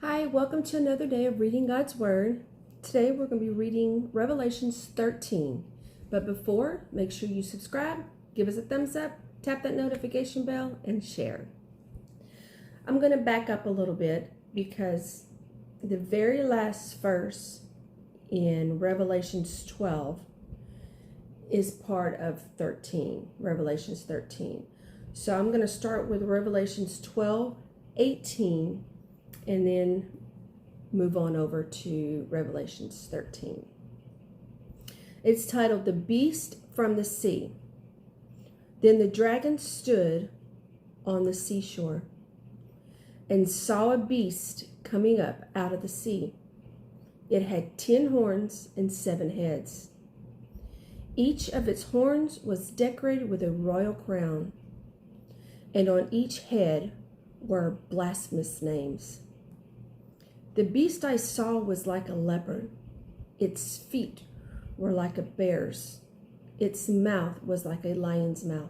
Hi, welcome to another day of reading God's Word. Today we're going to be reading Revelations 13. But before, make sure you subscribe, give us a thumbs up, tap that notification bell, and share. I'm going to back up a little bit because the very last verse in Revelations 12 is part of 13, Revelations 13. So I'm going to start with Revelations 12:18 and then move on over to Revelations 13. It's titled The Beast from the Sea. Then the dragon stood on the seashore and saw a beast coming up out of the sea. It had 10 horns and 7 heads. Each of its horns was decorated with a royal crown, and on each head were blasphemous names. The beast I saw was like a leopard. Its feet were like a bear's. Its mouth was like a lion's mouth.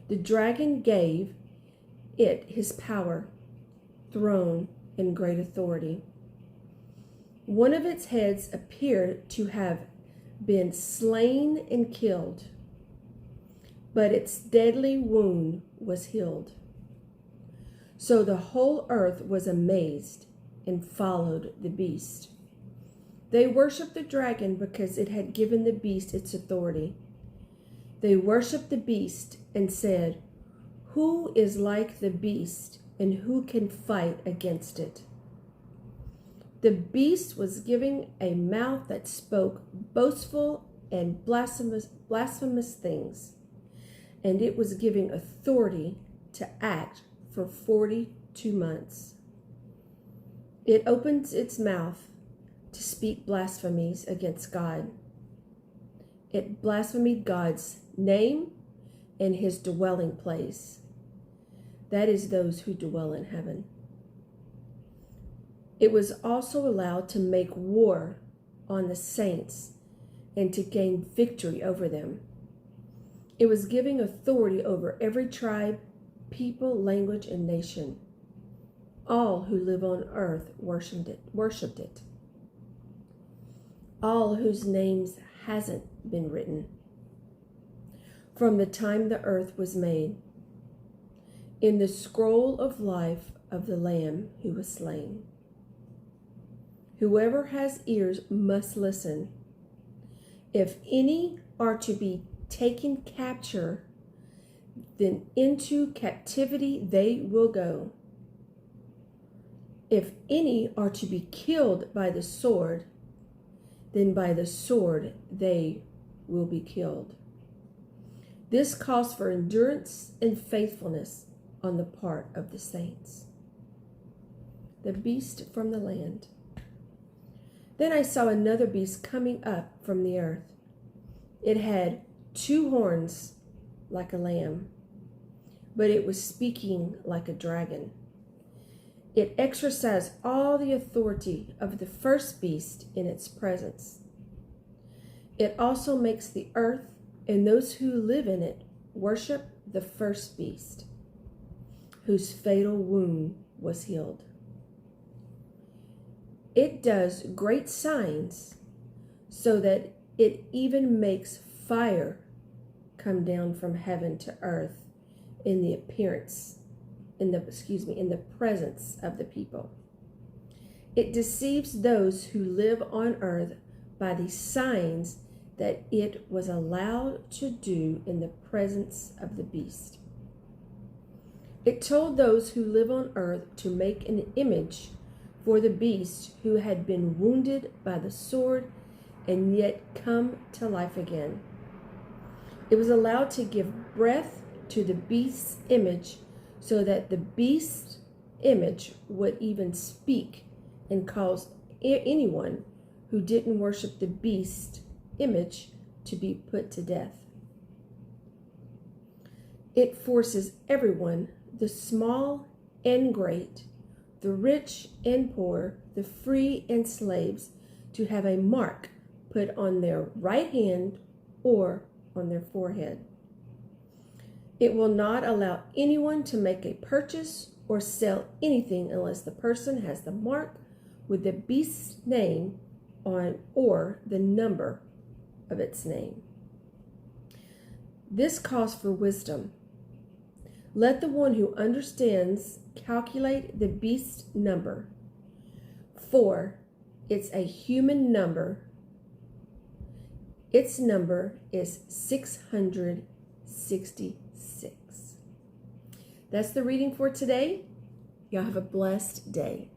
The dragon gave it his power, throne, and great authority. One of its heads appeared to have been slain and killed, but its deadly wound was healed. So the whole earth was amazed and followed the beast. They worshiped the dragon because it had given the beast its authority. They worshiped the beast and said, "Who is like the beast, and who can fight against it?" The beast was given a mouth that spoke boastful and blasphemous things, and it was given authority to act for 42 months. It opens its mouth to speak blasphemies against God. It blasphemed God's name and his dwelling place. That is those who dwell in heaven. It was also allowed to make war on the saints and to gain victory over them. It was giving authority over every tribe, people, language, and nation. All who live on earth worshipped it. All whose names hasn't been written from the time the earth was made in the scroll of life of the Lamb who was slain. Whoever has ears must listen. If any are to be taken capture, then into captivity they will go. If any are to be killed by the sword, then by the sword they will be killed. This calls for endurance and faithfulness on the part of the saints. The beast from the land. Then I saw another beast coming up from the earth. It had 2 horns like a lamb, but it was speaking like a dragon. It exercised all the authority of the first beast in its presence. It also makes the earth and those who live in it worship the first beast, whose fatal wound was healed. It does great signs so that it even makes fire come down from heaven to earth in the presence of the people. It deceives those who live on earth by the signs that it was allowed to do in the presence of the beast. It told those who live on earth to make an image for the beast who had been wounded by the sword and yet come to life again. It was allowed to give breath to the beast's image so that the beast's image would even speak and cause anyone who didn't worship the beast's image to be put to death. It forces everyone, the small and great, the rich and poor, the free and slaves, to have a mark put on their right hand or on their forehead. It will not allow anyone to make a purchase or sell anything unless the person has the mark with the beast's name on or the number of its name. This calls for wisdom. Let the one who understands calculate the beast's number, for it's a human number. Its number is 666. That's the reading for today. Y'all have a blessed day.